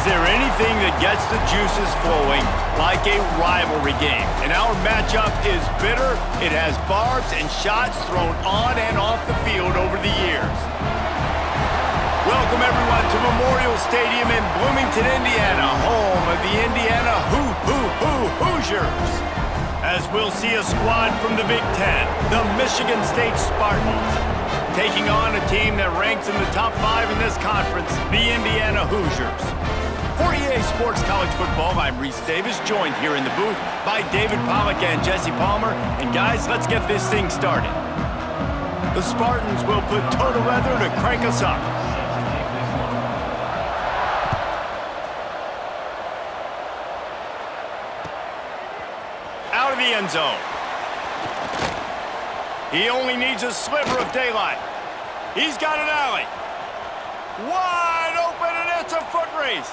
Is there anything that gets the juices flowing like a rivalry game? And our matchup is bitter. It has barbs and shots thrown on and off the field over the years. Welcome, everyone, to Memorial Stadium in Bloomington, Indiana, home of the Indiana Hoosiers. As we'll see a squad from the Big Ten, the Michigan State Spartans, taking on a team that ranks in the top 5 in this conference, the Indiana Hoosiers. For EA Sports College Football, I'm Reese Davis, joined here in the booth by David Pollack and Jesse Palmer. And guys, let's get this thing started. The Spartans will put toe to leather to crank us up. Out of the end zone. He only needs a sliver of daylight. He's got an alley. Wide open, and it's a foot race.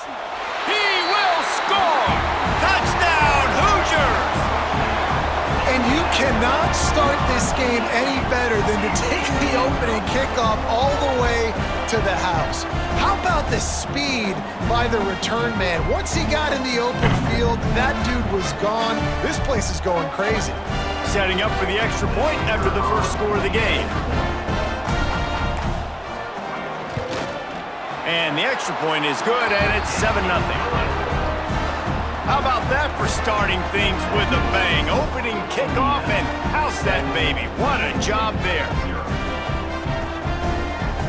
He will score! Touchdown, Hoosiers! And you cannot start this game any better than to take the opening kickoff all the way to the house. How about the speed by the return man? Once he got in the open field, that dude was gone. This place is going crazy. Setting up for the extra point after the first score of the game. And the extra point is good, and it's 7-0. How about that for starting things with a bang? Opening kickoff and house that baby. What a job there.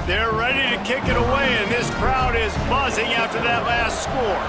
They're ready to kick it away, and this crowd is buzzing after that last score.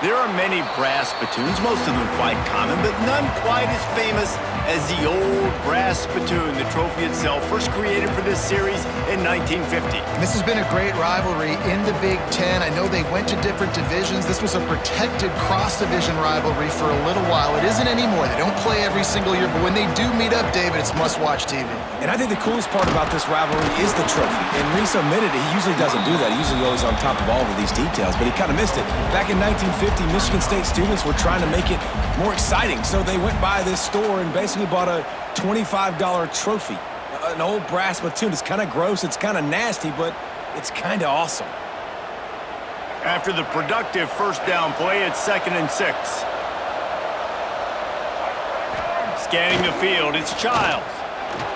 There are many brass spittoons, most of them quite common, but none quite as famous as the old brass spittoon, the trophy itself, first created for this series in 1950. This has been a great rivalry in the Big Ten. I know they went to different divisions. This was a protected cross-division rivalry for a little while. It isn't anymore. They don't play every single year, but when they do meet up, David, it's must-watch TV. And I think the coolest part about this rivalry is the trophy. And Reese admitted he usually doesn't do that. He's usually always on top of all of these details, but he kind of missed it. Back in 1950, Michigan State students were trying to make it more exciting, so they went by this store and basically bought a $25 trophy, an old brass spittoon. It's kind of gross, it's kind of nasty, but it's kind of awesome. After the productive first down play, it's 2nd and 6. Scanning the field, it's Childs.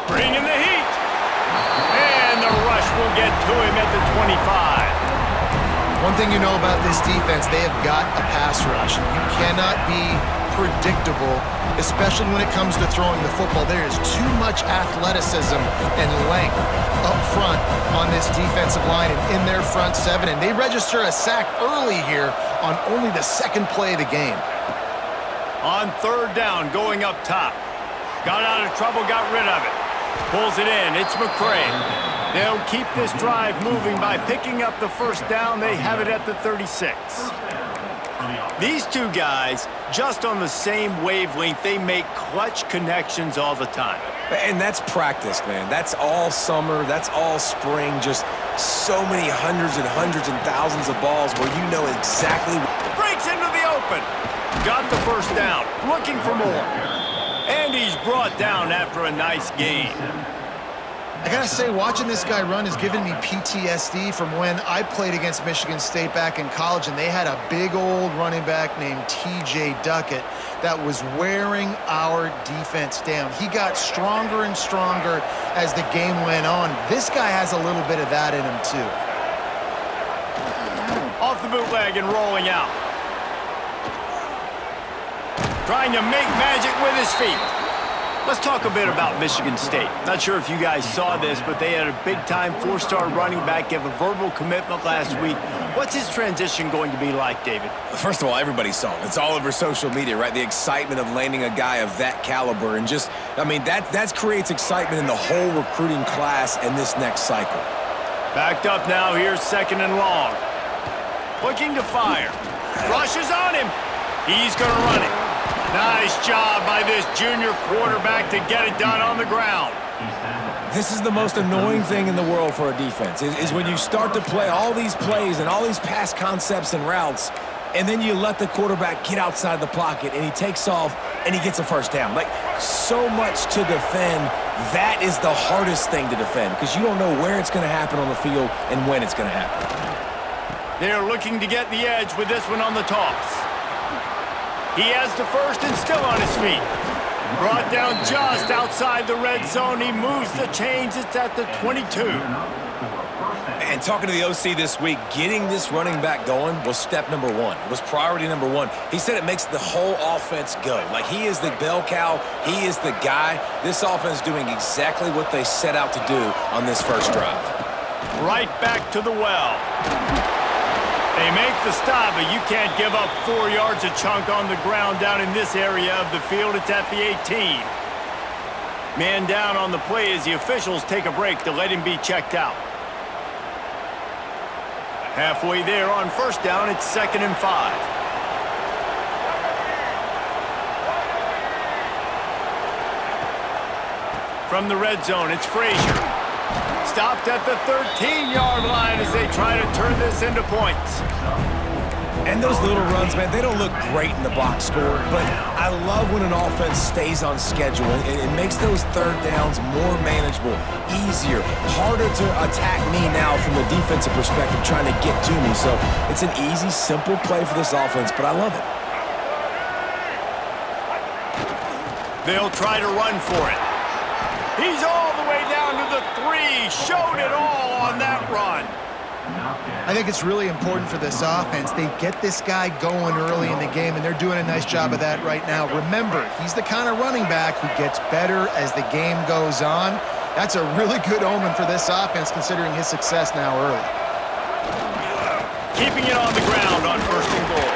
Bringing the heat. And the rush will get to him at the 25. One thing you know about this defense, they have got a pass rush. You cannot be predictable, especially when it comes to throwing the football. There is too much athleticism and length up front on this defensive line and in their front seven, and they register a sack early here on only the 2nd play of the game. On 3rd down, going up top. Got out of trouble, got rid of it. Pulls it in, it's McCray. They'll keep this drive moving by picking up the first down. They have it at the 36. These two guys, just on the same wavelength, they make clutch connections all the time. And that's practice, man. That's all summer. That's all spring. Just so many hundreds and thousands of balls where you know exactly. Breaks into the open. Got the first down. Looking for more. And he's brought down after a nice gain. I gotta say, watching this guy run has given me PTSD from when I played against Michigan State back in college, and they had a big old running back named TJ Duckett that was wearing our defense down. He got stronger and stronger as the game went on. This guy has a little bit of that in him, too. Off the bootleg and rolling out. Trying to make magic with his feet. Let's talk a bit about Michigan State. Not sure if you guys saw this, but they had a big-time 4-star running back give a verbal commitment last week. What's his transition going to be like, David? First of all, everybody saw it. It's all over social media, right? The excitement of landing a guy of that caliber. And just, I mean, that creates excitement in the whole recruiting class in this next cycle. Backed up now, here's 2nd and long. Looking to fire. Rushes on him. He's going to run it. Nice job by this junior quarterback to get it done on the ground. This is the most annoying thing in the world for a defense, is when you start to play all these plays and all these pass concepts and routes, and then you let the quarterback get outside the pocket, and he takes off, and he gets a first down. Like, so much to defend. That is the hardest thing to defend because you don't know where it's going to happen on the field and when it's going to happen. They're looking to get the edge with this one on the toss. He has the first and still on his feet. Brought down just outside the red zone. He moves the chains. It's at the 22. And talking to the OC this week, getting this running back going was step number one. It was priority number one. He said it makes the whole offense go. Like, he is the bell cow. He is the guy. This offense doing exactly what they set out to do on this first drive. Right back to the well. They make the stop, but you can't give up 4 yards a chunk on the ground down in this area of the field. It's at the 18. Man down on the play as the officials take a break to let him be checked out. Halfway there on first down, it's 2nd and 5. From the red zone, it's Frazier. Stopped at the 13-yard line as they try to turn this into points. And those little runs, man, they don't look great in the box score, but I love when an offense stays on schedule. It makes those third downs more manageable, easier, harder to attack me now from a defensive perspective trying to get to me. So it's an easy, simple play for this offense, but I love it. They'll try to run for it. He's all the way down to the 3. Showed it all on that run. I think it's really important for this offense. They get this guy going early in the game, and they're doing a nice job of that right now. Remember, he's the kind of running back who gets better as the game goes on. That's a really good omen for this offense, considering his success now early. Keeping it on the ground on 1st and goal.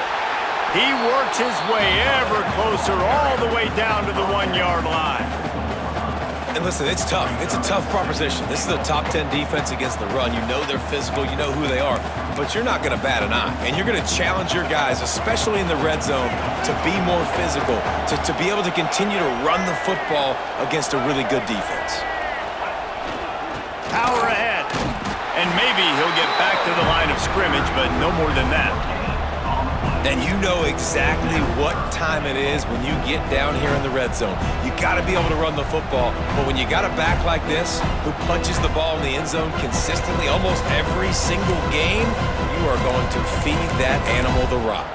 He works his way ever closer all the way down to the 1-yard line. And listen, it's tough. It's a tough proposition. This is a top 10 defense against the run. You know they're physical. You know who they are. But you're not going to bat an eye. And you're going to challenge your guys, especially in the red zone, to be more physical, to be able to continue to run the football against a really good defense. Power ahead. And maybe he'll get back to the line of scrimmage, but no more than that. And you know exactly what time it is when you get down here in the red zone. You got to be able to run the football, but when you got a back like this who punches the ball in the end zone consistently almost every single game, you are going to feed that animal the rock.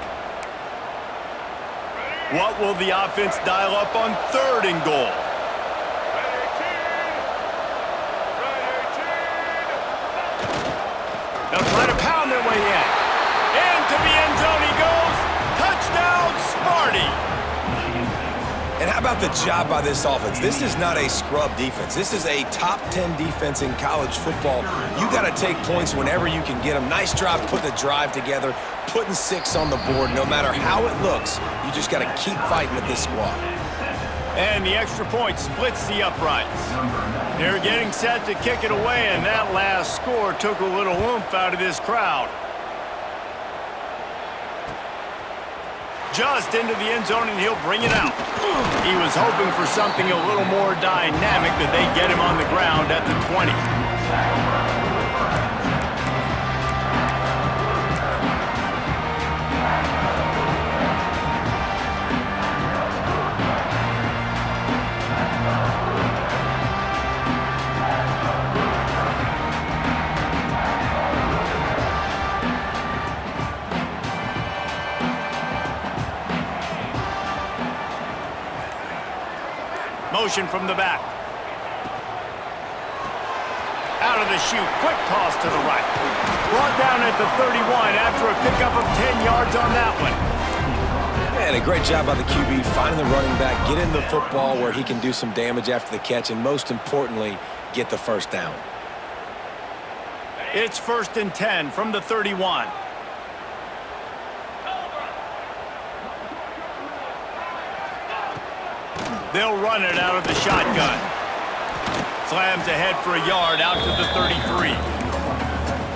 What will the offense dial up on 3rd and goal? They'll try to pound their way in. Into the end zone he goes. Touchdown, Sparty. And how about the job by this offense? This is not a scrub defense. This is a top 10 defense in college football. You got to take points whenever you can get them. Nice job putting the drive together, putting 6 on the board. No matter how it looks, you just got to keep fighting with this squad. And the extra point splits the uprights. They're getting set to kick it away, and that last score took a little oomph out of this crowd. Just into the end zone, and he'll bring it out. He was hoping for something a little more dynamic, but they get him on the ground at the 20. Motion from the back. Out of the chute, quick toss to the right. Brought down at the 31 after a pickup of 10 yards on that one. And a great job by the QB finding the running back, getting the football where he can do some damage after the catch, and most importantly, get the first down. It's 1st and 10 from the 31. They'll run it out of the shotgun. Slams ahead for a yard out to the 33.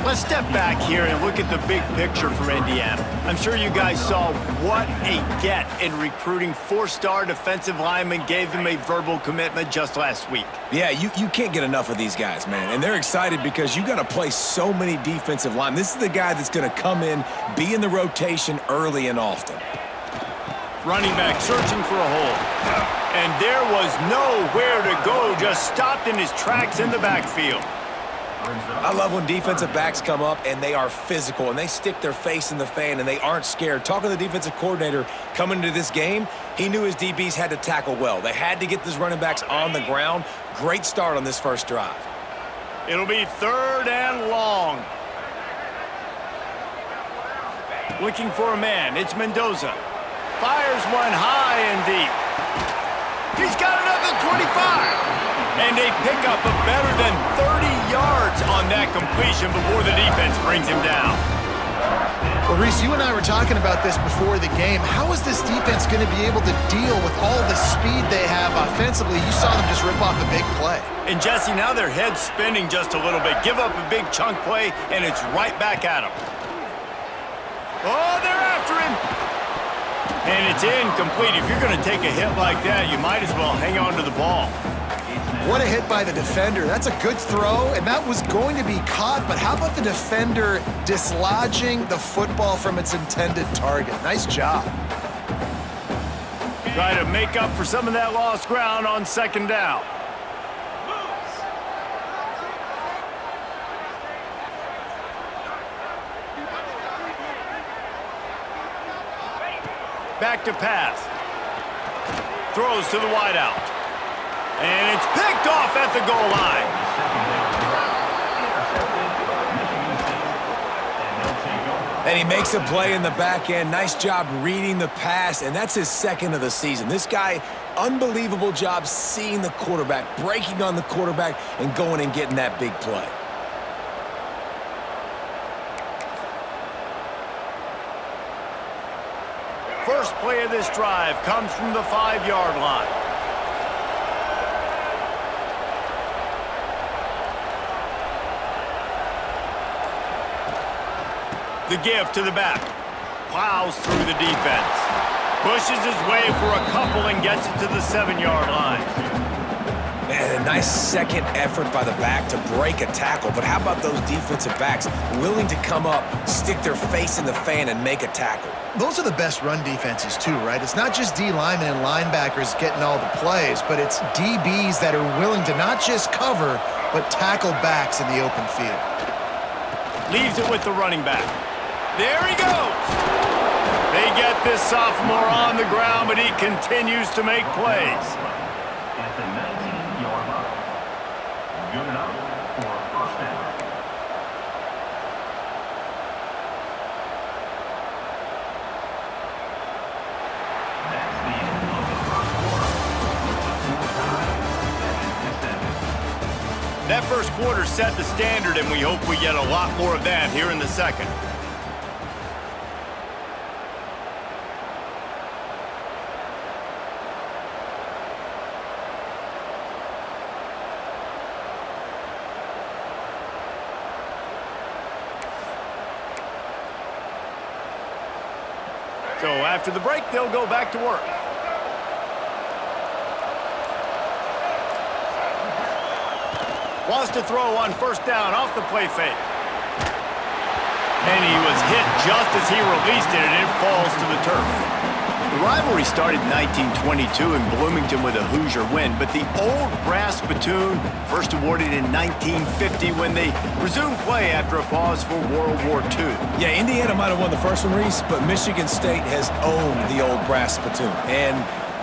Let's step back here and look at the big picture for Indiana. I'm sure you guys saw what a get in recruiting. 4-star defensive linemen gave them a verbal commitment just last week. Yeah, you can't get enough of these guys, man. And they're excited because you got to play so many defensive linemen. This is the guy that's going to come in, be in the rotation early and often. Running back searching for a hole. And there was nowhere to go, just stopped in his tracks in the backfield. I love when defensive backs come up and they are physical and they stick their face in the fan and they aren't scared. Talking to the defensive coordinator coming into this game, he knew his DBs had to tackle well. They had to get these running backs on the ground. Great start on this first drive. It'll be 3rd and long. Looking for a man. It's Mendoza. Fires one high and deep. He's got another 25. And a pickup of better than 30 yards on that completion before the defense brings him down. Well, Reese, you and I were talking about this before the game. How is this defense going to be able to deal with all the speed they have offensively? You saw them just rip off a big play. And Jesse, now their head's spinning just a little bit. Give up a big chunk play, and it's right back at them. Oh, they're after him. And it's incomplete. If you're going to take a hit like that, you might as well hang on to the ball. What a hit by the defender. That's a good throw, and that was going to be caught, but how about the defender dislodging the football from its intended target? Nice job. Try to make up for some of that lost ground on 2nd down. Back to pass. Throws to the wideout. And it's picked off at the goal line. And he makes a play in the back end. Nice job reading the pass, and that's his 2nd of the season. This guy, unbelievable job seeing the quarterback, breaking on the quarterback, and going and getting that big play. First play of this drive comes from the 5-yard line. The give to the back. Plows through the defense. Pushes his way for a couple and gets it to the 7-yard line. Man, a nice second effort by the back to break a tackle. But how about those defensive backs willing to come up, stick their face in the fan, and make a tackle? Those are the best run defenses too, right? It's not just D linemen and linebackers getting all the plays, but it's DBs that are willing to not just cover, but tackle backs in the open field. Leaves it with the running back. There he goes. They get this sophomore on the ground, but he continues to make plays. At the 19-yard line. Good enough for a 1st down. That's the end of the 1st quarter. Full time and That 1st quarter set the standard, and we hope we get a lot more of that here in the 2nd. So after the break, they'll go back to work. Wants to throw on 1st down off the play fake. And he was hit just as he released it, and it falls to the turf. The rivalry started in 1922 in Bloomington with a Hoosier win, but the old brass spittoon first awarded in 1950 when they resumed play after a pause for World War II. Yeah, Indiana might have won the first one, Reese, but Michigan State has owned the old brass spittoon. And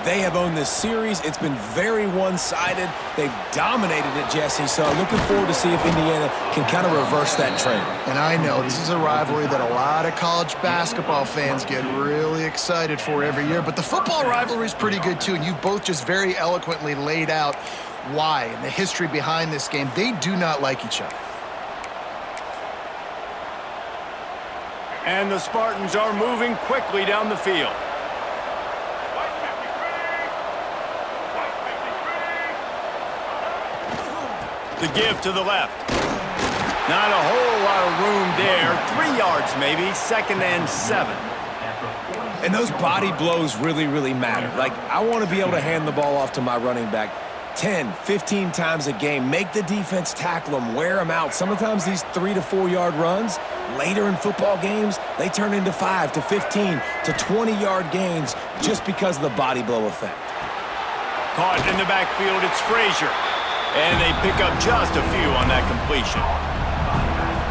they have owned this series. It's been very one-sided. They've dominated it, Jesse, so I'm looking forward to see if Indiana can kind of reverse that trend. And I know this is a rivalry that a lot of college basketball fans get really excited for every year, but the football rivalry is pretty good too, and you both just very eloquently laid out why and the history behind this game. They do not like each other. And the Spartans are moving quickly down the field. The give to the left. Not a whole lot of room there. 3 yards maybe. 2nd and 7. And those body blows really, really matter. Like, I want to be able to hand the ball off to my running back 10, 15 times a game. Make the defense tackle them, wear them out. Sometimes these 3 to 4 yard runs, later in football games, they turn into 5 to 15 to 20-yard gains just because of the body blow effect. Caught in the backfield, it's Frazier. And they pick up just a few on that completion.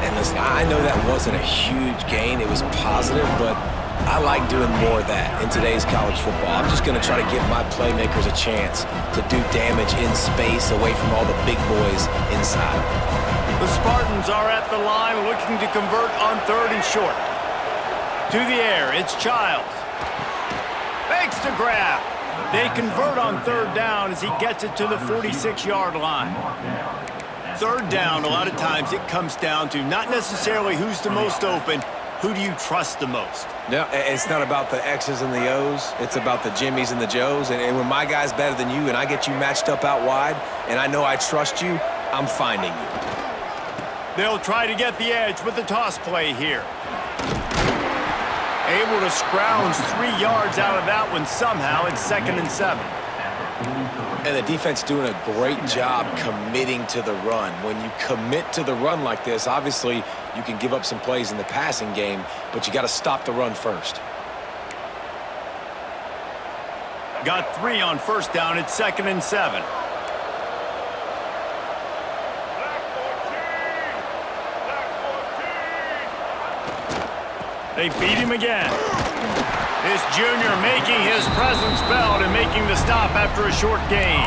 And listen, I know that wasn't a huge gain. It was positive, but I like doing more of that in today's college football. I'm just going to try to give my playmakers a chance to do damage in space away from all the big boys inside. The Spartans are at the line looking to convert on 3rd and short. To the air, it's Childs. Makes the grab. They convert on 3rd down as he gets it to the 46-yard line. 3rd down, a lot of times it comes down to not necessarily who's the most open, who do you trust the most? No, it's not about the X's and the O's. It's about the Jimmies and the Joes. And when my guy's better than you and I get you matched up out wide and I know I trust you, I'm finding you. They'll try to get the edge with the toss play here. Able to scrounge 3 yards out of that one somehow. It's 2nd and 7. And the defense doing a great job committing to the run. When you commit to the run like this, obviously you can give up some plays in the passing game, but you got to stop the run first. Got 3 on 1st down. It's 2nd and 7. They feed him again. This junior making his presence felt and making the stop after a short gain.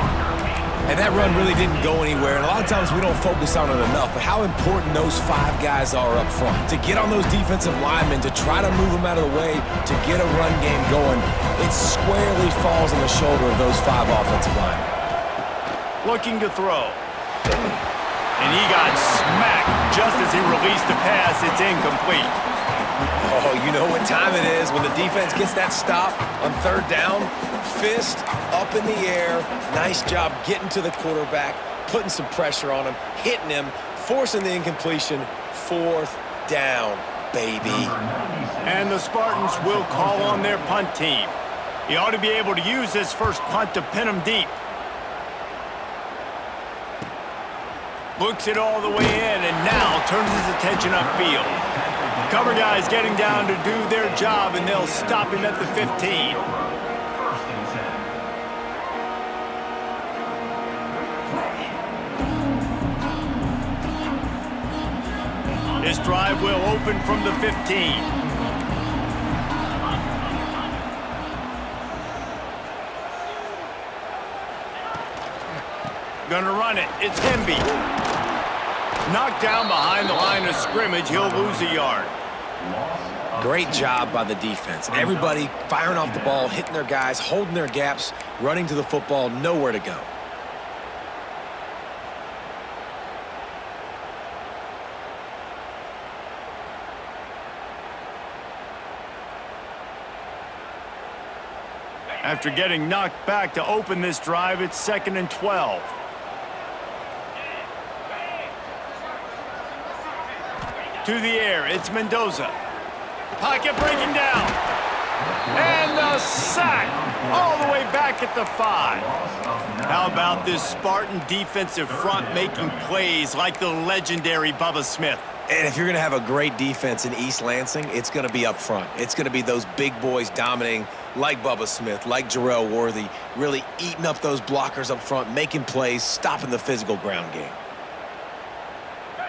And that run really didn't go anywhere, and a lot of times we don't focus on it enough, but how important those 5 guys are up front. To get on those defensive linemen, to try to move them out of the way, to get a run game going, it squarely falls on the shoulder of those 5 offensive linemen. Looking to throw. And he got smacked just as he released the pass. It's incomplete. Oh, you know what time it is when the defense gets that stop on 3rd down. Fist up in the air. Nice job getting to the quarterback, putting some pressure on him, hitting him, forcing the incompletion. 4th down, baby. And the Spartans will call on their punt team. He ought to be able to use this first punt to pin him deep. Looks it all the way in and now turns his attention upfield. Cover guys getting down to do their job, and they'll stop him at the 15. This drive will open from the 15. Gonna run it. It's Hemby. Knocked down behind the line of scrimmage. He'll lose a yard. Great job by the defense. Everybody firing off the ball, hitting their guys, holding their gaps, running to the football, nowhere to go. After getting knocked back to open this drive, it's 2nd and 12. To the air, it's Mendoza. Pocket breaking down. And the sack all the way back at the 5. How about this Spartan defensive front making plays like the legendary Bubba Smith? And if you're going to have a great defense in East Lansing, it's going to be up front. It's going to be those big boys dominating like Bubba Smith, like Jarrell Worthy, really eating up those blockers up front, making plays, stopping the physical ground game.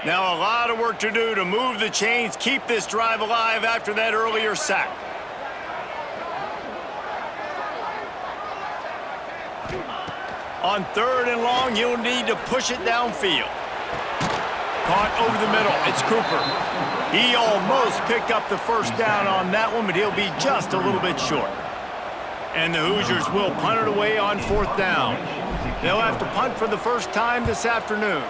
Now a lot of work to do to move the chains, keep this drive alive after that earlier sack. On 3rd and long, you'll need to push it downfield. Caught over the middle, it's Cooper. He almost picked up the first down on that one, but he'll be just a little bit short. And the Hoosiers will punt it away on 4th down. They'll have to punt for the first time this afternoon.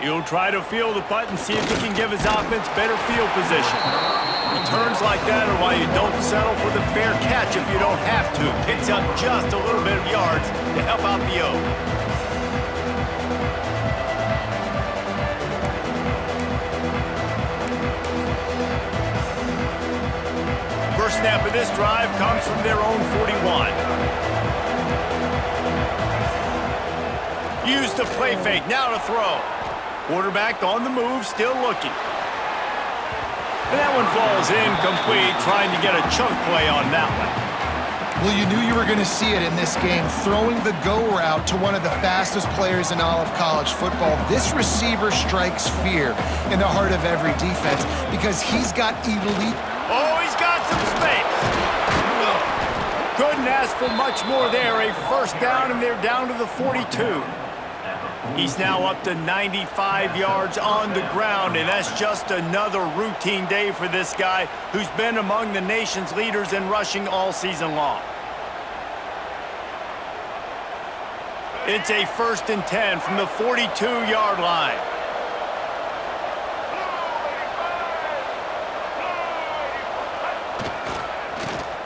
He'll try to field the punt and see if he can give his offense better field position. Returns like that are why you don't settle for the fair catch if you don't have to. Picks up just a little bit of yards to help out the O. snap of this drive comes from their own 41. Use the play fake, now to throw. Quarterback on the move, still looking. And that one falls incomplete, trying to get a chunk play on that one. Well, you knew you were going to see it in this game, throwing the go route to one of the fastest players in all of college football. This receiver strikes fear in the heart of every defense because he's got elite. Oh, he's got some space. Couldn't ask for much more there. A first down, and they're down to the 42. He's now up to 95 yards on the ground, and that's just another routine day for this guy who's been among the nation's leaders in rushing all season long. It's a 1st and 10 from the 42-yard line.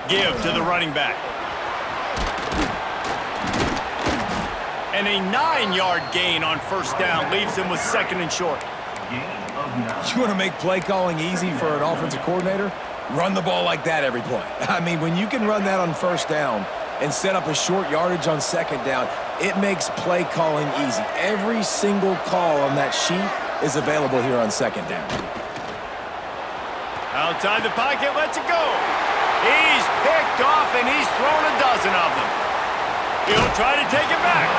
Give to the running back. And a 9-yard gain on first down leaves him with 2nd and short. You want to make play calling easy for an offensive coordinator? Run the ball like that every play. I mean, when you can run that on first down and set up a short yardage on 2nd down, it makes play calling easy. Every single call on that sheet is available here on 2nd down. Outside the pocket, lets it go. He's picked off, and he's thrown a dozen of them. He'll try to take it back.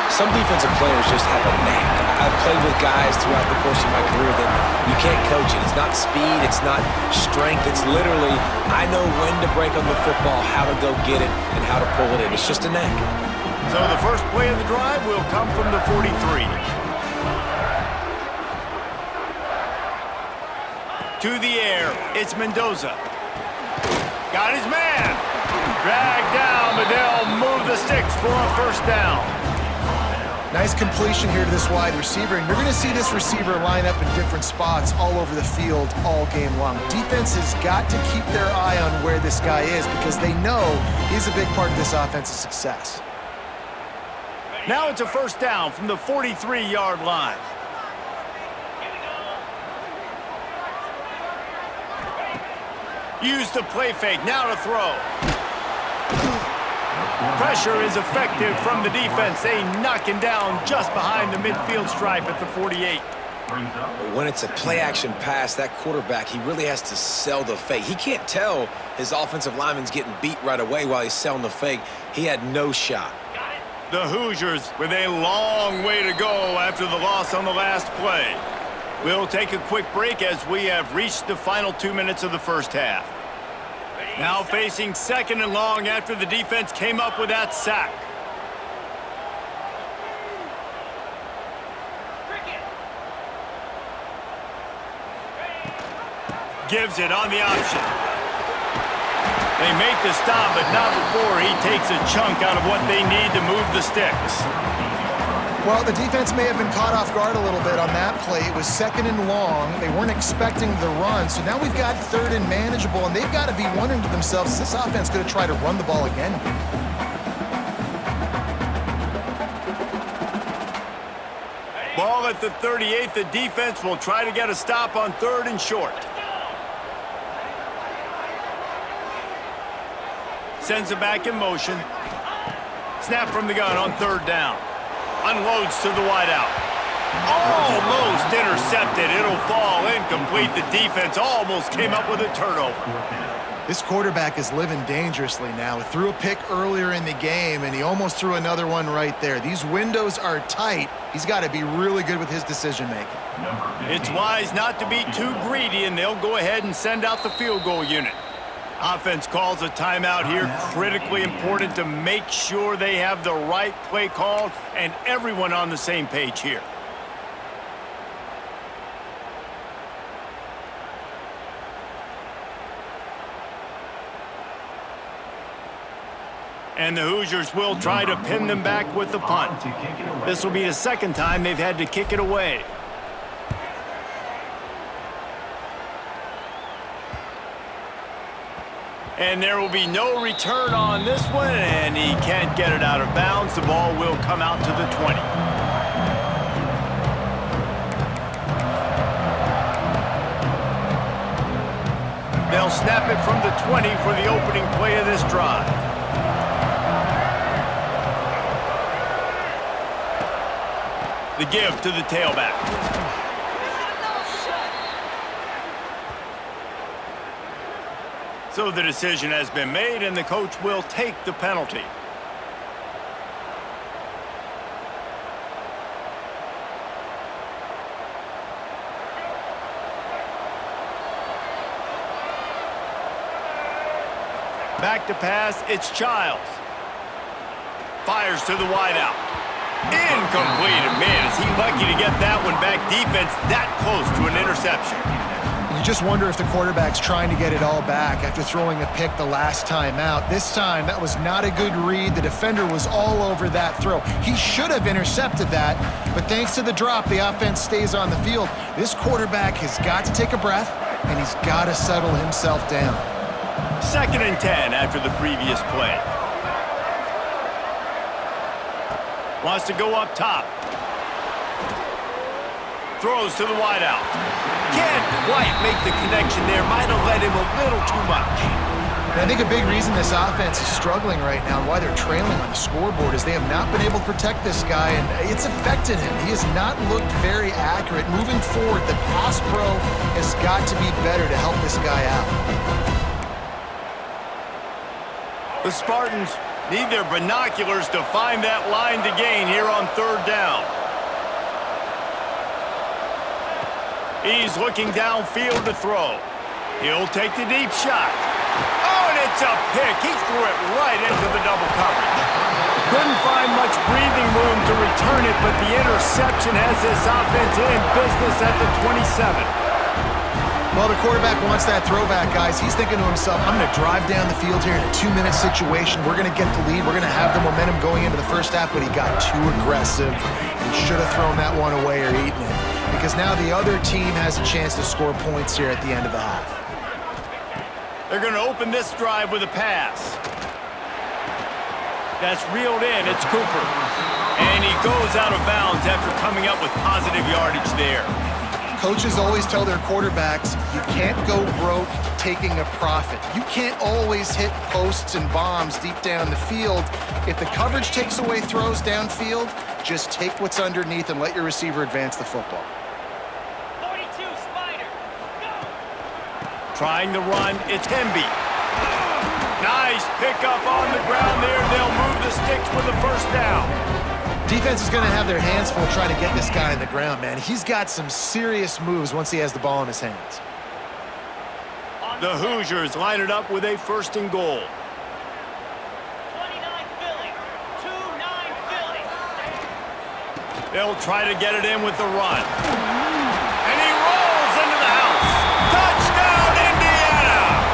Some defensive players just have a knack. I've played with guys throughout the course of my career that you can't coach it. It's not speed, it's not strength. It's literally, I know when to break on the football, how to go get it, and how to pull it in. It's just a knack. So the first play of the drive will come from the 43. To the air, it's Mendoza. Got his man. Dragged down, but they'll move the sticks for a first down. Nice completion here to this wide receiver, and you're going to see this receiver line up in different spots all over the field all game long. Defense has got to keep their eye on where this guy is because they know he's a big part of this offense's success. Now it's a first down from the 43-yard line. Use the play fake, now to throw. Pressure is effective from the defense. They knock him down just behind the midfield stripe at the 48. When it's a play-action pass, that quarterback, he really has to sell the fake. He can't tell his offensive lineman's getting beat right away while he's selling the fake. He had no shot. The Hoosiers with a long way to go after the loss on the last play. We'll take a quick break as we have reached the final 2 minutes of the first half. Now facing 2nd and long after the defense came up with that sack. Gives it on the option. They make the stop, but not before he takes a chunk out of what they need to move the sticks. Well, the defense may have been caught off guard a little bit on that play. It was 2nd and long. They weren't expecting the run, so now we've got 3rd and manageable, and they've got to be wondering to themselves, is this offense going to try to run the ball again? Ball at the 38. The defense will try to get a stop on 3rd and short. Sends it back in motion. Snap from the gun on 3rd down. Unloads to the wideout. Almost intercepted. It'll fall incomplete. The defense almost came up with a turnover. This quarterback is living dangerously now. He threw a pick earlier in the game, and he almost threw another one right there. These windows are tight. He's got to be really good with his decision-making. It's wise not to be too greedy, and they'll go ahead and send out the field goal unit. Offense calls a timeout here. Critically important to make sure they have the right play called and everyone on the same page here. And the Hoosiers will try to pin them back with the punt. This will be the 2nd time they've had to kick it away. And there will be no return on this one, and he can't get it out of bounds. The ball will come out to the 20. They'll snap it from the 20 for the opening play of this drive. The give to the tailback. So the decision has been made, and the coach will take the penalty. Back to pass, it's Childs. Fires to the wideout. Incomplete. Man, is he lucky to get that one back. Defense that close to an interception. You just wonder if the quarterback's trying to get it all back after throwing a pick the last time out. This time, that was not a good read. The defender was all over that throw. He should have intercepted that, but thanks to the drop, the offense stays on the field. This quarterback has got to take a breath, and he's got to settle himself down. 2nd and 10 after the previous play. Wants to go up top. Throws to the wideout. Can't quite make the connection there. Might have led him a little too much. And I think a big reason this offense is struggling right now and why they're trailing on the scoreboard is they have not been able to protect this guy, and it's affected him. He has not looked very accurate. Moving forward, the pass pro has got to be better to help this guy out. The Spartans need their binoculars to find that line to gain here on 3rd down. He's looking downfield to throw. He'll take the deep shot. Oh, and it's a pick. He threw it right into the double coverage. Couldn't find much breathing room to return it, but the interception has this offense in business at the 27. Well, the quarterback wants that throwback, guys. He's thinking to himself, I'm going to drive down the field here in a 2-minute situation. We're going to get the lead. We're going to have the momentum going into the first half, but he got too aggressive. He should have thrown that one away or eaten it, because now the other team has a chance to score points here at the end of the half. They're going to open this drive with a pass. That's reeled in. It's Cooper. And he goes out of bounds after coming up with positive yardage there. Coaches always tell their quarterbacks, you can't go broke taking a profit. You can't always hit posts and bombs deep down the field. If the coverage takes away throws downfield, just take what's underneath and let your receiver advance the football. 42, Spider, go! Trying to run, it's Hemby. Nice pickup on the ground there. They'll move the sticks for the 1st down. Defense is going to have their hands full trying to get this guy on the ground, man. He's got some serious moves once he has the ball in his hands. The Hoosiers line it up with a 1st and goal. 29 Philly, 2-9 Philly. They'll try to get it in with the run. And he rolls into the house. Touchdown, Indiana!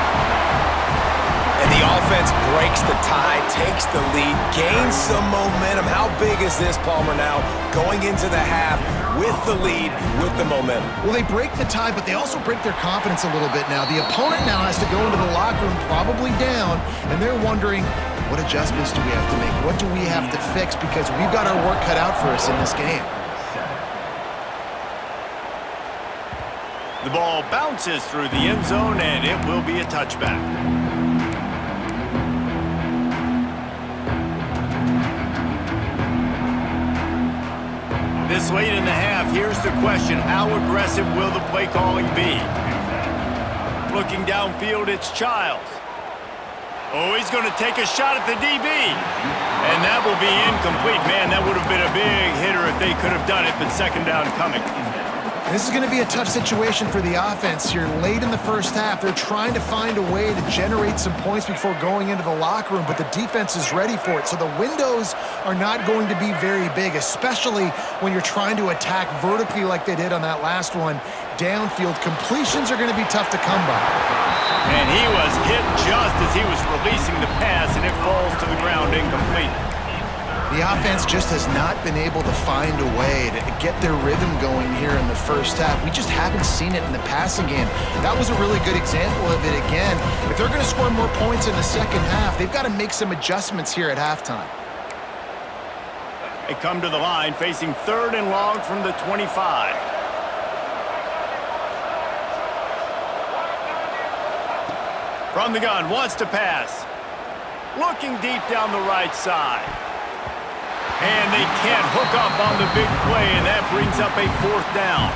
And the offense breaks the tie, takes the lead, gains some momentum. How big is this, Palmer, now going into the half with the lead, with the momentum? Well, they break the tie, but they also break their confidence a little bit now. The opponent now has to go into the locker room probably down, and they're wondering, what adjustments do we have to make? What do we have to fix? Because we've got our work cut out for us in this game. The ball bounces through the end zone, and it will be a touchback. This late in the half, here's the question. How aggressive will the play calling be? Looking downfield, it's Childs. Oh, he's going to take a shot at the DB. And that will be incomplete. Man, that would have been a big hitter if they could have done it, but 2nd down coming. This is going to be a tough situation for the offense here. Late in the first half, they're trying to find a way to generate some points before going into the locker room, but the defense is ready for it. So the windows are not going to be very big, especially when you're trying to attack vertically like they did on that last one. Downfield completions are going to be tough to come by. And he was hit just as he was releasing the pass, and it falls to the ground incomplete. The offense just has not been able to find a way to get their rhythm going here in the first half. We just haven't seen it in the passing game. That was a really good example of it again. If they're going to score more points in the second half, they've got to make some adjustments here at halftime. They come to the line facing 3rd and long from the 25. From the gun, wants to pass. Looking deep down the right side. And they can't hook up on the big play, and that brings up a 4th down.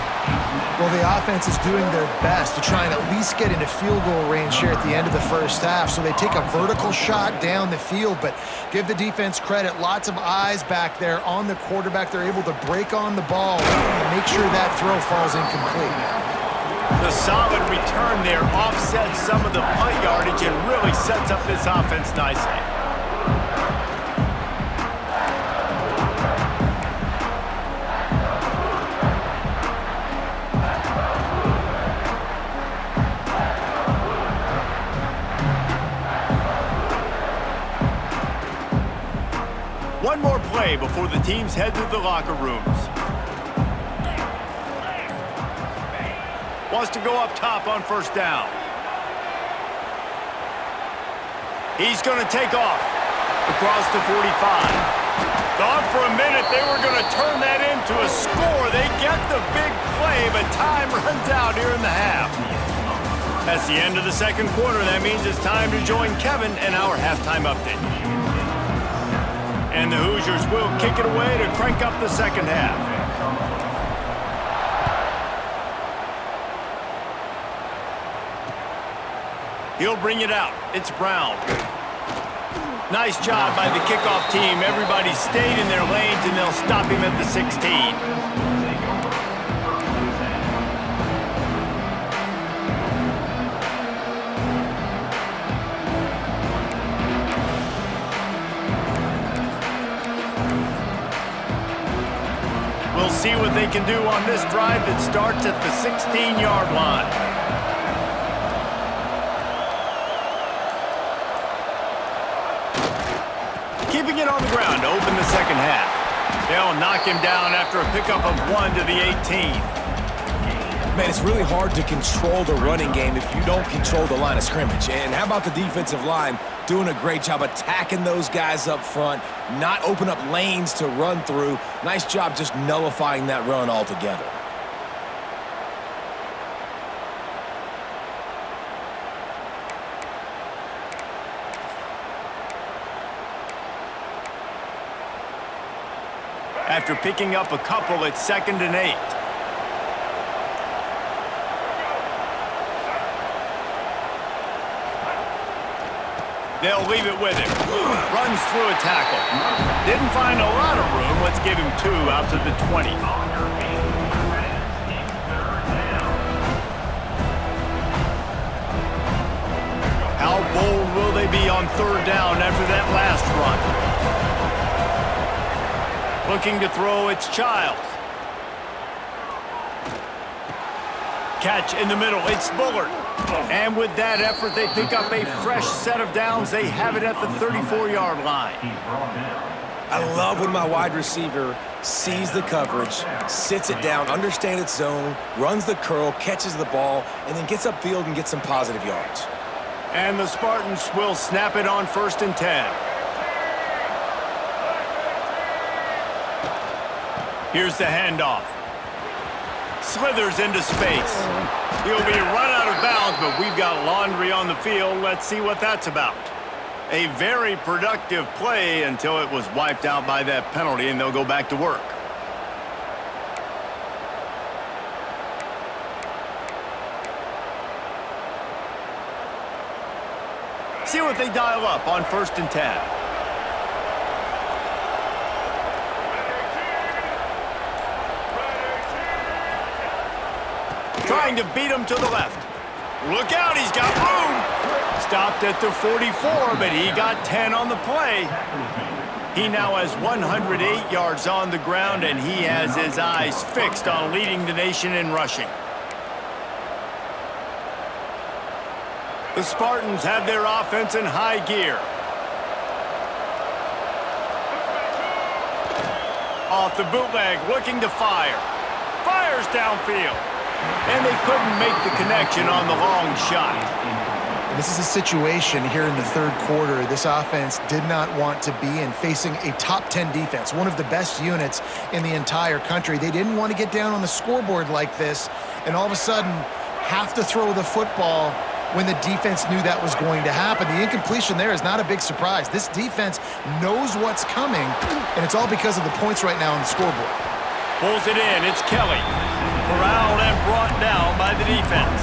Well, the offense is doing their best to try and at least get into field goal range here at the end of the first half. So they take a vertical shot down the field, but give the defense credit. Lots of eyes back there on the quarterback. They're able to break on the ball and make sure that throw falls incomplete. The solid return there offsets some of the punt yardage and really sets up this offense nicely. One more play before the teams head to the locker rooms. Wants to go up top on 1st down. He's going to take off across the 45. Thought for a minute they were going to turn that into a score. They get the big play, but time runs out here in the half. That's the end of the 2nd quarter. That means it's time to join Kevin and our halftime update. And the Hoosiers will kick it away to crank up the 2nd half. He'll bring it out. It's Brown. Nice job by the kickoff team. Everybody stayed in their lanes, and they'll stop him at the 16. We'll see what they can do on this drive that starts at the 16-yard line. Keeping it on the ground to open the 2nd half. They'll knock him down after a pickup of 1 to the 18. Man, it's really hard to control the running game if you don't control the line of scrimmage. And how about the defensive line doing a great job attacking those guys up front, not open up lanes to run through. Nice job just nullifying that run altogether. After picking up a couple, it's 2nd and 8. They'll leave it with him. Runs through a tackle. Didn't find a lot of room. Let's give him 2 out to the 20. How bold will they be on 3rd down after that last run? Looking to throw, it's Childs. Catch in the middle, it's Bullard. And with that effort, they pick up a fresh set of downs. They have it at the 34-yard line. I love when my wide receiver sees the coverage, sits it down, understands its zone, runs the curl, catches the ball, and then gets upfield and gets some positive yards. And the Spartans will snap it on 1st and 10. Here's the handoff. Slithers into space. He'll be run out of bounds, but we've got laundry on the field. Let's see what that's about. A very productive play until it was wiped out by that penalty, and they'll go back to work. See what they dial up on 1st and 10. Trying to beat him to the left. Look out, he's got room. Stopped at the 44, but he got 10 on the play. He now has 108 yards on the ground, and he has his eyes fixed on leading the nation in rushing. The Spartans have their offense in high gear. Off the bootleg, looking to fire. Fires downfield. And they couldn't make the connection on the long shot. This is a situation here in the 3rd quarter this offense did not want to be in, facing a top 10 defense, one of the best units in the entire country. They didn't want to get down on the scoreboard like this and all of a sudden have to throw the football when the defense knew that was going to happen. The incompletion there is not a big surprise. This defense knows what's coming, and it's all because of the points right now on the scoreboard. Pulls it in. It's Kelly. Corralled and brought down by the defense.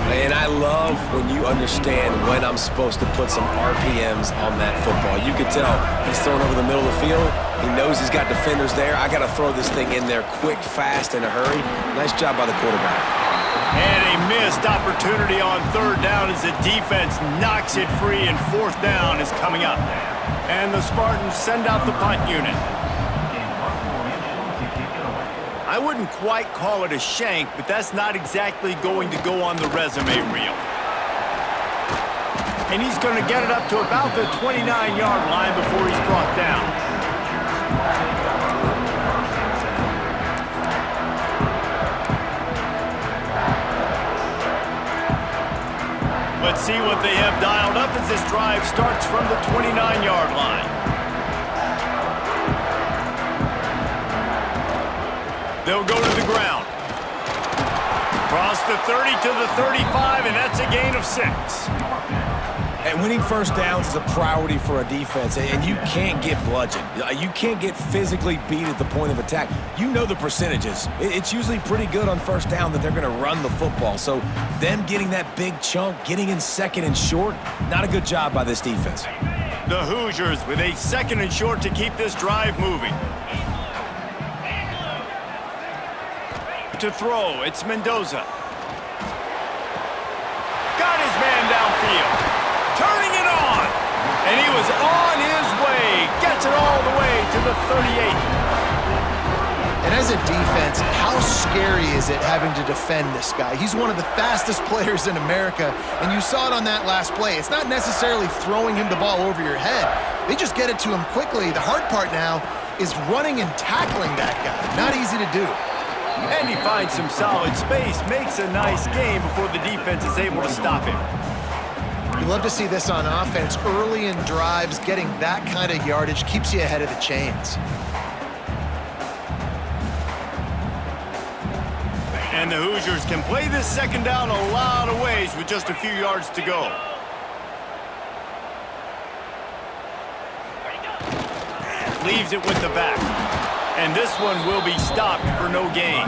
And I love when you understand when I'm supposed to put some RPMs on that football. You could tell he's throwing over the middle of the field. He knows he's got defenders there. I got to throw this thing in there quick, fast, in a hurry. Nice job by the quarterback. And a missed opportunity on third down as the defense knocks it free, and fourth down is coming up. And the Spartans send out the punt unit. I wouldn't quite call it a shank, but that's not exactly going to go on the resume reel. And he's going to get it up to about the 29-yard line before he's brought down. Let's see what they have dialed up as this drive starts from the 29-yard line. They'll go to the ground. Cross the 30 to the 35, and that's a gain of 6. And winning first downs is a priority for a defense, and you can't get bludgeoned. You can't get physically beat at the point of attack. You know the percentages. It's usually pretty good on first down that they're going to run the football. So them getting that big chunk, getting in second and short, not a good job by this defense. The Hoosiers with a second and short to keep this drive moving. To throw, it's Mendoza. Got his man downfield. Turning it on. And he was on his way. Gets it all the way to the 38. And as a defense, how scary is it having to defend this guy? He's one of the fastest players in America, and you saw it on that last play. It's not necessarily throwing him the ball over your head. They just get it to him quickly. The hard part now is running and tackling that guy. Not easy to do. And he finds some solid space, makes a nice game before the defense is able to stop him. You love to see this on offense. Early in drives, getting that kind of yardage keeps you ahead of the chains. And the Hoosiers can play this second down a lot of ways with just a few yards to go. Leaves it with the back. And this one will be stopped for no gain.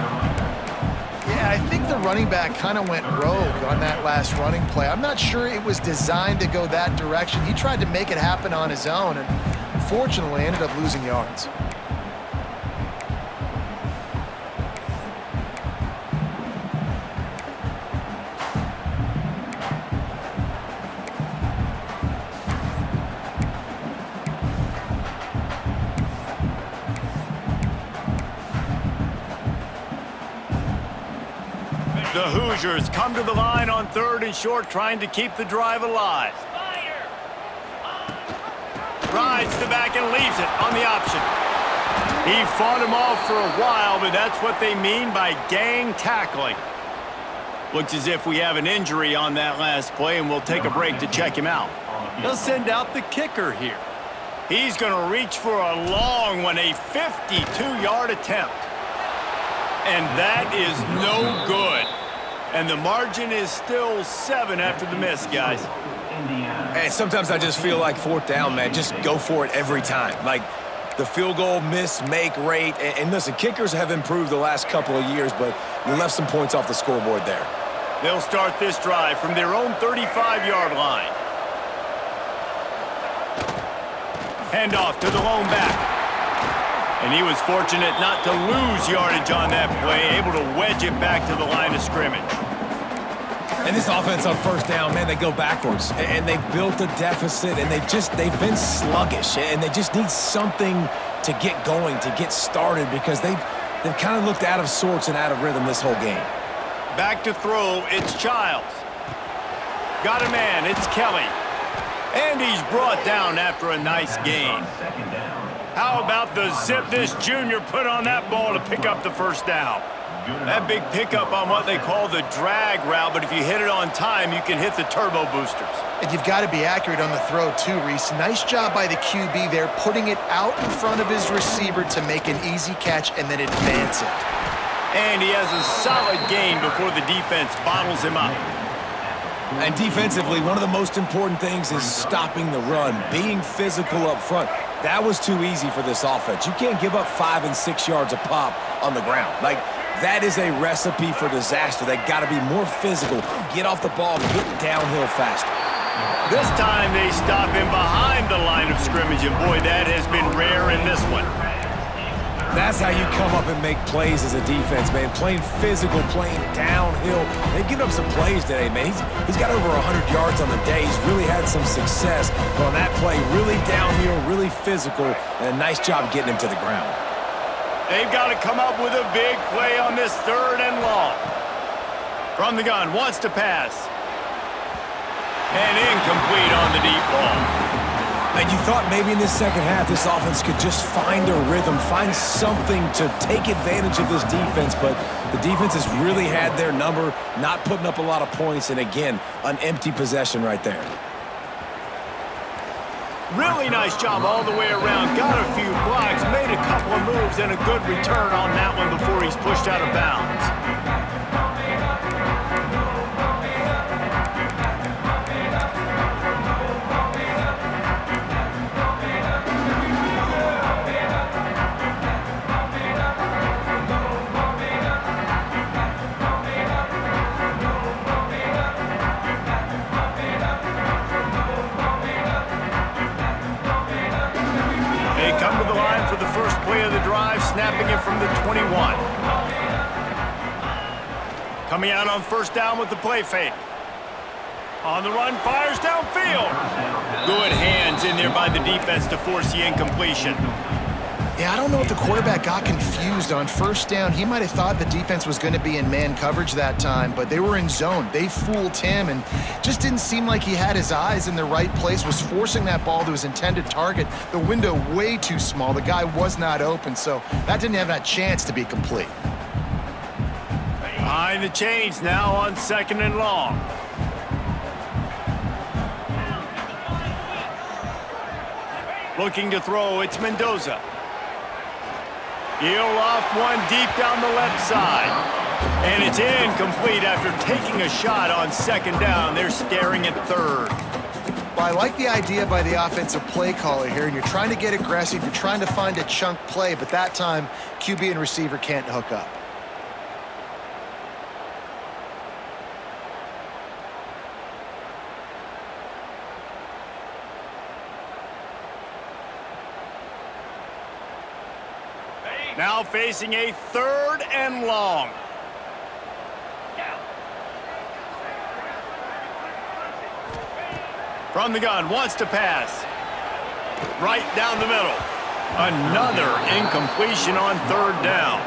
Yeah, I think the running back kind of went rogue on that last running play. I'm not sure it was designed to go that direction. He tried to make it happen on his own, and unfortunately ended up losing yards. The Hoosiers come to the line on third and short, trying to keep the drive alive. Rides the back and leaves it on the option. He fought him off for a while, but that's what they mean by gang tackling. Looks as if we have an injury on that last play, and we'll take a break to check him out. They'll send out the kicker here. He's going to reach for a long one, a 52-yard attempt. And that is no good. And the margin is still 7 after the miss, guys. And sometimes I just feel like fourth down, man. Just go for it every time. Like the field goal miss-make rate. And listen, kickers have improved the last couple of years, but you left some points off the scoreboard there. They'll start this drive from their own 35-yard line. Handoff to the lone back. And he was fortunate not to lose yardage on that play, able to wedge it back to the line of scrimmage. And this offense on first down, man, they go backwards. And they've built a deficit, and they've been sluggish. And they just need something to get going, to get started, because they've kind of looked out of sorts and out of rhythm this whole game. Back to throw, it's Childs. Got a man, it's Kelly. And he's brought down after a nice gain. How about the zip this junior put on that ball to pick up the first down? That big pickup on what they call the drag route, but if you hit it on time, you can hit the turbo boosters. And you've got to be accurate on the throw too, Reese. Nice job by the QB there, putting it out in front of his receiver to make an easy catch and then advance it. And he has a solid gain before the defense bottles him up. And defensively, one of the most important things is stopping the run, being physical up front. That was too easy for this offense. You can't give up 5 and 6 yards a pop on the ground. Like, that is a recipe for disaster. They got to be more physical, get off the ball, get downhill faster. This time they stop him behind the line of scrimmage, and boy, that has been rare in this one. That's how you come up and make plays as a defense, man. Playing physical, playing downhill. They've given up some plays today, man. He's got over 100 yards on the day. He's really had some success. But on that play, really downhill, really physical, and a nice job getting him to the ground. They've got to come up with a big play on this 3rd and long. From the gun, wants to pass. And incomplete on the deep ball. And you thought maybe in this second half this offense could just find a rhythm, find something to take advantage of this defense, but the defense has really had their number, not putting up a lot of points, and again, an empty possession right there. Really nice job all the way around. Got a few blocks, made a couple of moves, and a good return on that one before he's pushed out of bounds. Snapping it from the 21. Coming out on 1st down with the play fake. On the run, fires downfield. Good hands in there by the defense to force the incompletion. Yeah, I don't know if the quarterback got confused on 1st down. He might have thought the defense was going to be in man coverage that time, but they were in zone. They fooled him and just didn't seem like he had his eyes in the right place, was forcing that ball to his intended target. The window way too small. The guy was not open, so that didn't have that chance to be complete. Behind the chains now on 2nd and long. Looking to throw, it's Mendoza. He'll loft one deep down the left side. And it's incomplete after taking a shot on 2nd down. They're staring at 3rd. Well, I like the idea by the offensive play caller here, and you're trying to get aggressive, you're trying to find a chunk play, but that time, QB and receiver can't hook up. Now facing a 3rd and long. From the gun, wants to pass. Right down the middle. Another incompletion on 3rd down.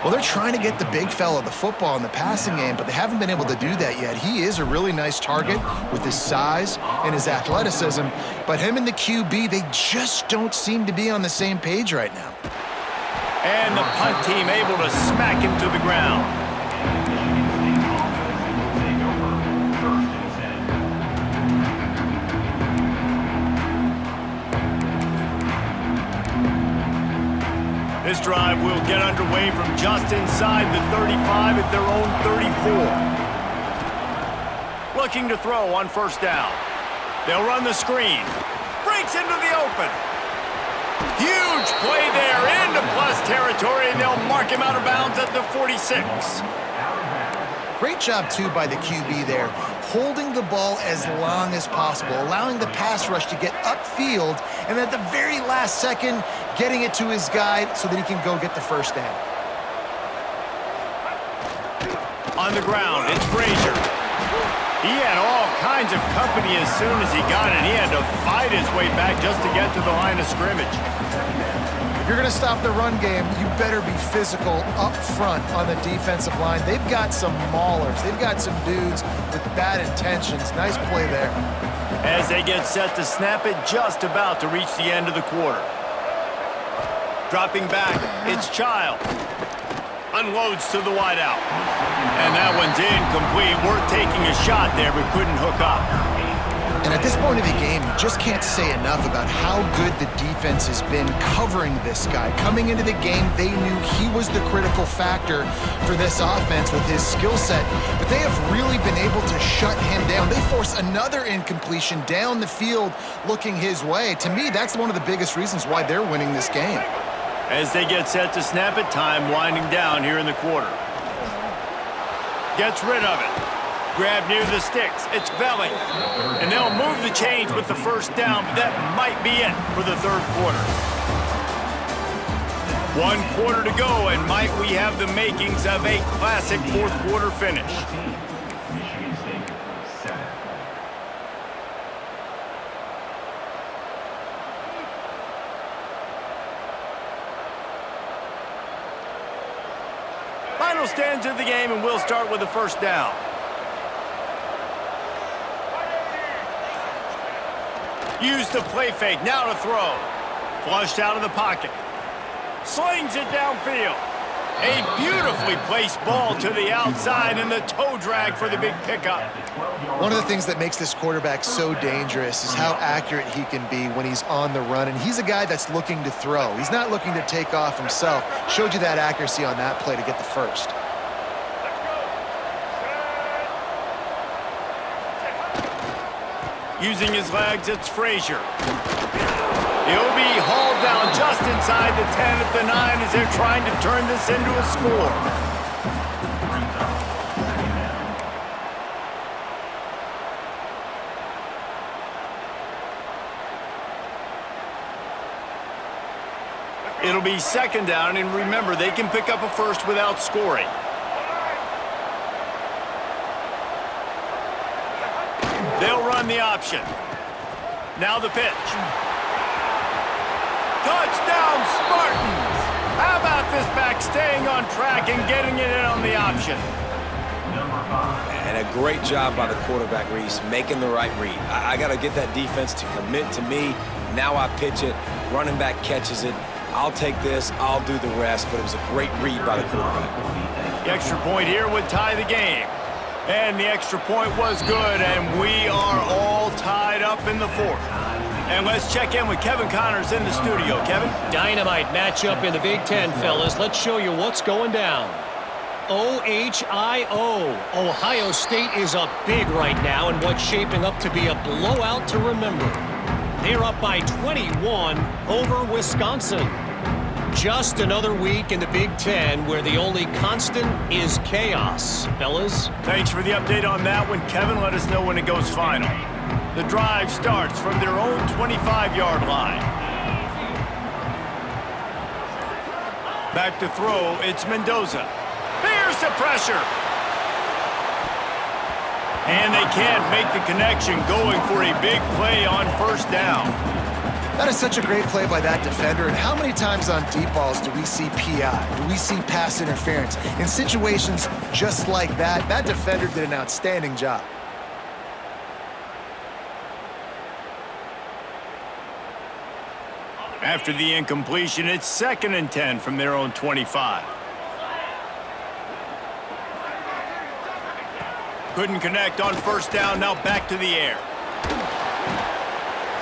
Well, they're trying to get the big fella the football in the passing game, but they haven't been able to do that yet. He is a really nice target with his size and his athleticism, but him and the QB, they just don't seem to be on the same page right now. And the punt team able to smack him to the ground. This drive will get underway from just inside the 35 at their own 34. Looking to throw on 1st down. They'll run the screen. Breaks into the open. Huge play there into plus territory, and they'll mark him out of bounds at the 46. Great job, too, by the QB there, holding the ball as long as possible, allowing the pass rush to get upfield, and at the very last second, getting it to his guy so that he can go get the 1st down. On the ground, it's Frazier. He had all kinds of company as soon as he got it. He had to fight his way back just to get to the line of scrimmage. If you're going to stop the run game, you better be physical up front on the defensive line. They've got some maulers. They've got some dudes with bad intentions. Nice play there. As they get set to snap it, just about to reach the end of the quarter. Dropping back, it's Child. Unloads to the wideout. And that one's incomplete. Worth taking a shot there, but couldn't hook up. And at this point of the game, you just can't say enough about how good the defense has been covering this guy. Coming into the game, they knew he was the critical factor for this offense with his skill set, but they have really been able to shut him down. They force another incompletion down the field looking his way. To me, that's one of the biggest reasons why they're winning this game. As they get set to snap it, time winding down here in the quarter. Gets rid of it. Grab near the sticks. It's Belling. And they'll move the chains with the first down, but that might be it for the third quarter. 1 quarter to go, and might we have the makings of a classic fourth quarter finish. Michigan State 7. Final stands of the game, and we'll start with the first down. Use the play fake, now to throw. Flushed out of the pocket. Slings it downfield. A beautifully placed ball to the outside, and the toe drag for the big pickup. One of the things that makes this quarterback so dangerous is how accurate he can be when he's on the run, and he's a guy that's looking to throw. He's not looking to take off himself. Showed you that accuracy on that play to get the first. Using his legs, it's Frazier. He'll be hauled down just inside the 10 at the 9 as they're trying to turn this into a score. It'll be second down, and remember, they can pick up a first without scoring. They'll run the option. Now the pitch. Touchdown, Spartans! How about this back staying on track and getting it in on the option? And a great job by the quarterback, Reese, making the right read. I got to get that defense to commit to me. Now I pitch it. Running back catches it. I'll take this. I'll do the rest. But it was a great read by the quarterback. The extra point here would tie the game. And the extra point was good, and we are all tied up in the fourth. And let's check in with Kevin Connors in the studio. Kevin? Dynamite matchup in the Big Ten, fellas. Let's show you what's going down. OHIO. Ohio State is up big right now in what's shaping up to be a blowout to remember. They're up by 21 over Wisconsin. Just another week in the Big Ten where the only constant is chaos, fellas. Thanks for the update on that one, Kevin. Let us know when it goes final. The drive starts from their own 25-yard line. Back to throw, it's Mendoza. There's the pressure. And they can't make the connection, going for a big play on first down. That is such a great play by that defender, and how many times on deep balls do we see PI? Do we see pass interference? In situations just like that, that defender did an outstanding job. After the incompletion, it's 2nd and 10 from their own 25. Couldn't connect on first down, now back to the air.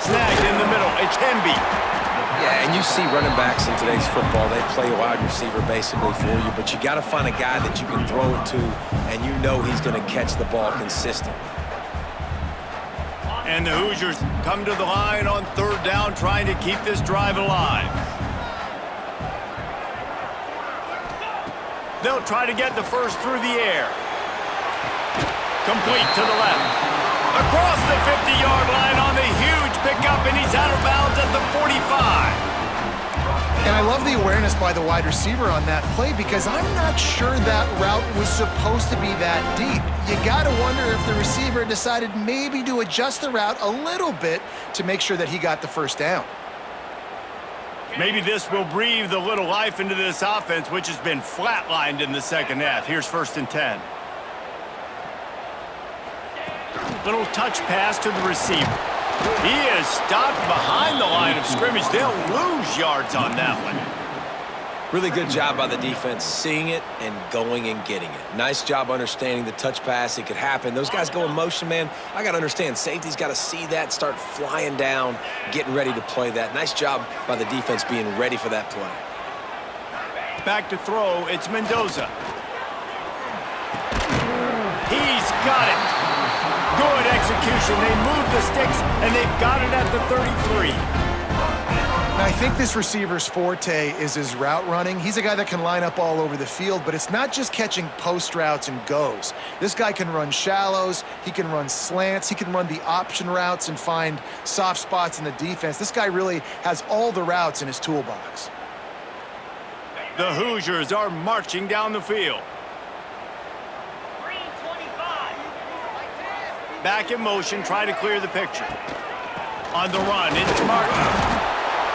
Snagged in the middle, it's Hemby. Yeah, and you see running backs in today's football, they play wide receiver basically for you, but you got to find a guy that you can throw it to, and you know he's going to catch the ball consistently. And the Hoosiers come to the line on third down, trying to keep this drive alive. They'll try to get the first through the air. Complete to the left. Across the 50-yard line on the huge pickup, and he's out of bounds at the 45. And I love the awareness by the wide receiver on that play, because I'm not sure that route was supposed to be that deep. You got to wonder if the receiver decided maybe to adjust the route a little bit to make sure that he got the first down. Maybe this will breathe a little life into this offense, which has been flatlined in the second half. Here's 1st and 10. Little touch pass to the receiver. He is stopped behind the line of scrimmage. They'll lose yards on that one. Really good job by the defense seeing it and going and getting it. Nice job understanding the touch pass. It could happen. Those guys go in motion, man. I got to understand, safety's got to see that, start flying down, getting ready to play that. Nice job by the defense being ready for that play. Back to throw, it's Mendoza. He's got it. Good execution. They move the sticks, and they've got it at the 33. Now, I think this receiver's forte is his route running. He's a guy that can line up all over the field, but it's not just catching post routes and goes. This guy can run shallows, he can run slants, he can run the option routes and find soft spots in the defense. This guy really has all the routes in his toolbox. The Hoosiers are marching down the field. Green 25. Back in motion, try to clear the picture. On the run, it's Martin.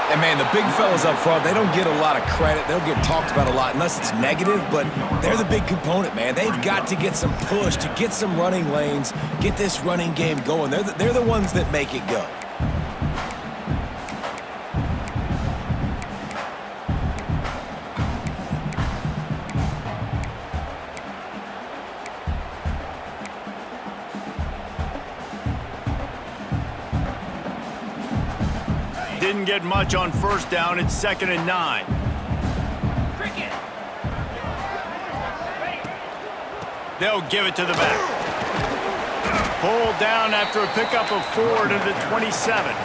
And, man, the big fellas up front, they don't get a lot of credit. They'll get talked about a lot unless it's negative, but they're the big component, man. They've got to get some push, to get some running lanes, get this running game going. They're the ones that make it go. Didn't get much on first down. It's 2nd and 9. Cricket. They'll give it to the back. Pulled down after a pickup of 4 to the 27.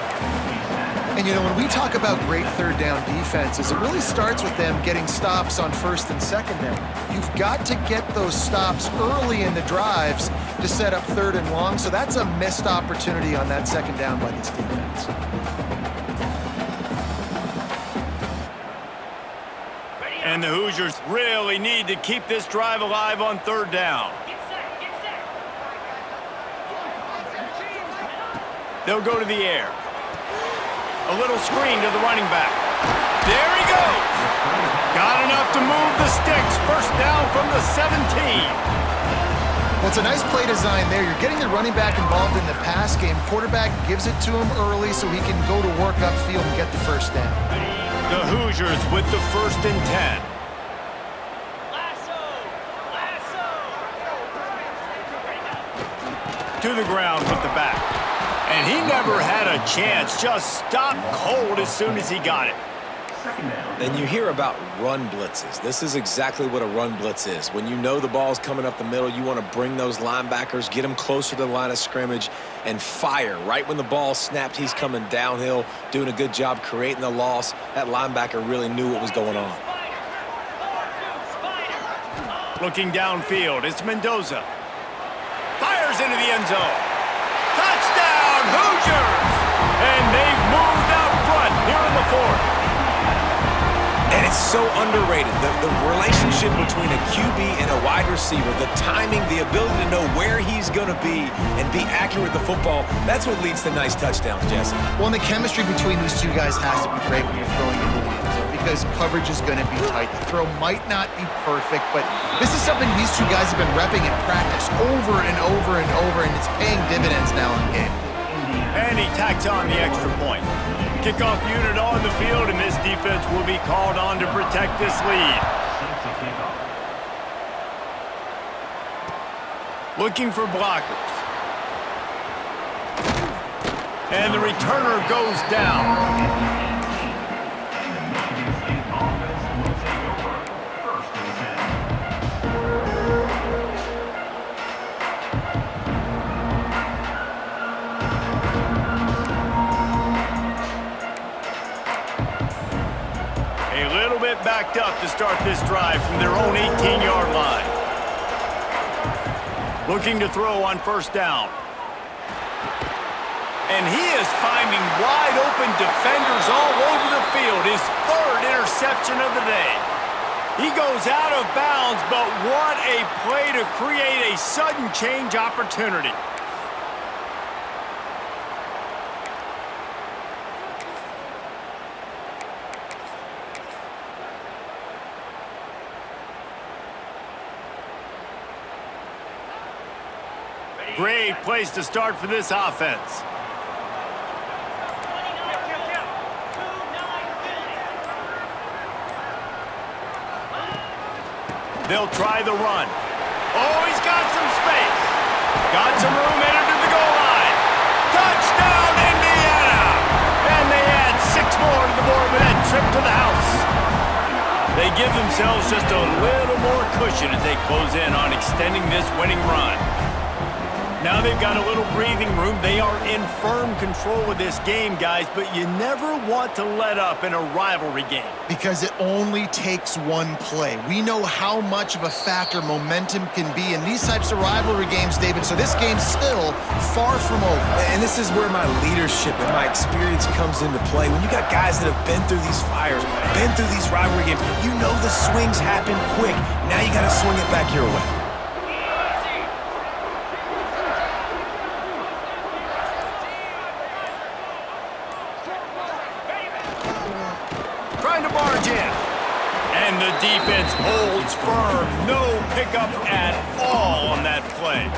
And, you know, when we talk about great third down defenses, it really starts with them getting stops on first and second down. You've got to get those stops early in the drives to set up third and long, so that's a missed opportunity on that second down by this defense. And the Hoosiers really need to keep this drive alive on third down. Get set. Get set. They'll go to the air. A little screen to the running back. There he goes. Got enough to move the sticks. First down from the 17. Well, it's a nice play design there. You're getting the running back involved in the pass game. Quarterback gives it to him early so he can go to work upfield and get the first down. The Hoosiers with the 1st and 10. Lasso. Lasso. To the ground with the back. And he never had a chance. Just stopped cold as soon as he got it. Then you hear about run blitzes. This is exactly what a run blitz is. When you know the ball's coming up the middle, you want to bring those linebackers, get them closer to the line of scrimmage, and fire. Right when the ball snapped, he's coming downhill, doing a good job creating the loss. That linebacker really knew what was going on. Looking downfield, it's Mendoza. Fires into the end zone. Touchdown, Hoosiers! And they've moved out front here in the 4th. And it's so underrated. The relationship between a QB and a wide receiver, the timing, the ability to know where he's going to be and be accurate with the football, that's what leads to nice touchdowns, Jesse. Well, and the chemistry between these two guys has to be great when you're throwing into the end zone because coverage is going to be tight. The throw might not be perfect, but this is something these two guys have been repping in practice over and over and over, and it's paying dividends now in game. And he tacks on the extra point. Kickoff unit on the field, and this defense will be called on to protect this lead. Looking for blockers. And the returner goes down. Backed up to start this drive from their own 18-yard line. Looking to throw on first down. And he is finding wide open defenders all over the field. His 3rd interception of the day. He goes out of bounds, but what a play to create a sudden change opportunity. Great place to start for this offense. They'll try the run. Oh, he's got some space. Got some room headed to the goal line. Touchdown, Indiana! And they add 6 more to the board with that trip to the house. They give themselves just a little more cushion as they close in on extending this winning run. Now they've got a little breathing room. They are in firm control of this game, guys, but you never want to let up in a rivalry game. Because it only takes one play. We know how much of a factor momentum can be in these types of rivalry games, David, so this game's still far from over. And this is where my leadership and my experience comes into play. When you got guys that have been through these fires, been through these rivalry games, you know the swings happen quick. Now you got to swing it back your way. Trying to barge in. And the defense holds firm. No pickup at all on that play.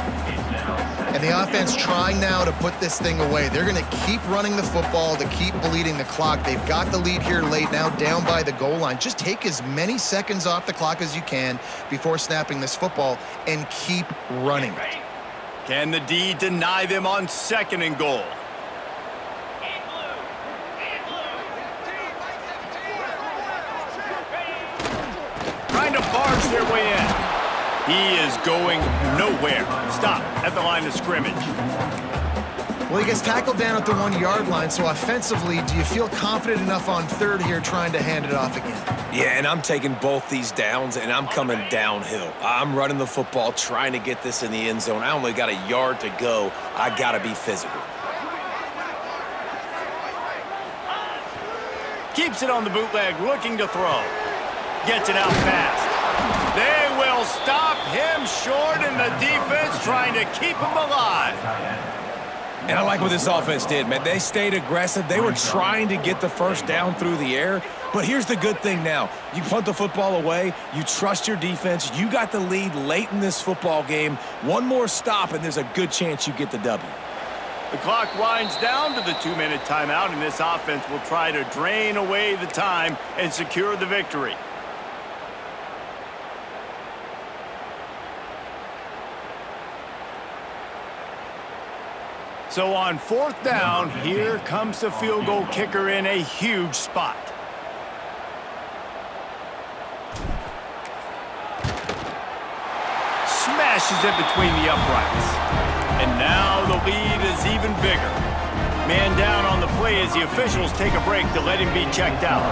And the offense trying now to put this thing away. They're going to keep running the football to keep bleeding the clock. They've got the lead here late, now down by the goal line. Just take as many seconds off the clock as you can before snapping this football and keep running. Can the D deny them on 2nd and goal? Trying to barge their way in. He is going nowhere. Stop at the line of scrimmage. Well, he gets tackled down at the 1-yard line, so offensively, do you feel confident enough on 3rd here trying to hand it off again? Yeah, and I'm taking both these downs, and I'm coming downhill. I'm running the football, trying to get this in the end zone. I only got a yard to go. I got to be physical. Keeps it on the bootleg, looking to throw. Gets it out fast. They will stop him short, and the defense trying to keep him alive. And I like what this offense did, man. They stayed aggressive. They were trying to get the first down through the air. But here's the good thing now. You punt the football away. You trust your defense. You got the lead late in this football game. One more stop, and there's a good chance you get the W. The clock winds down to the 2-minute timeout, and this offense will try to drain away the time and secure the victory. So on 4th down, here comes the field goal kicker in a huge spot. Smashes it between the uprights. And now the lead is even bigger. Man down on the play as the officials take a break to let him be checked out.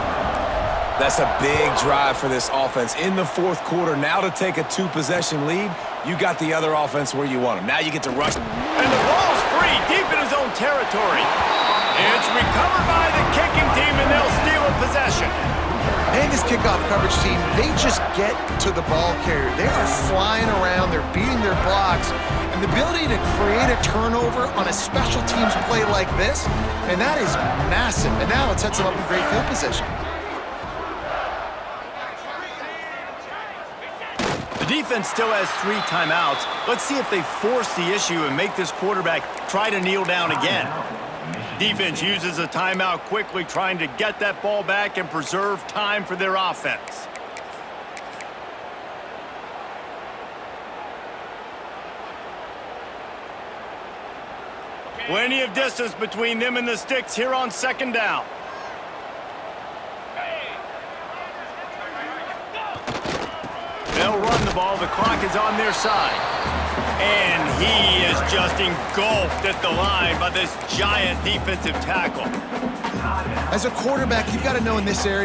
That's a big drive for this offense in the 4th quarter. Now to take a 2-possession lead, you got the other offense where you want them. Now you get to rush. And the ball's free, deep in his own territory. It's recovered by the kicking team, and they'll steal a possession. And this kickoff coverage team, they just get to the ball carrier. They are flying around, they're beating their blocks, and the ability to create a turnover on a special teams play like this, and that is massive. And now it sets them up in great field position. The defense still has 3 timeouts. Let's see if they force the issue and make this quarterback try to kneel down again. Defense uses a timeout quickly, trying to get that ball back and preserve time for their offense. Plenty of distance between them and the sticks here on 2nd down. They'll run the ball. The clock is on their side. And he is just engulfed at the line by this giant defensive tackle. As a quarterback, you've got to know in this area,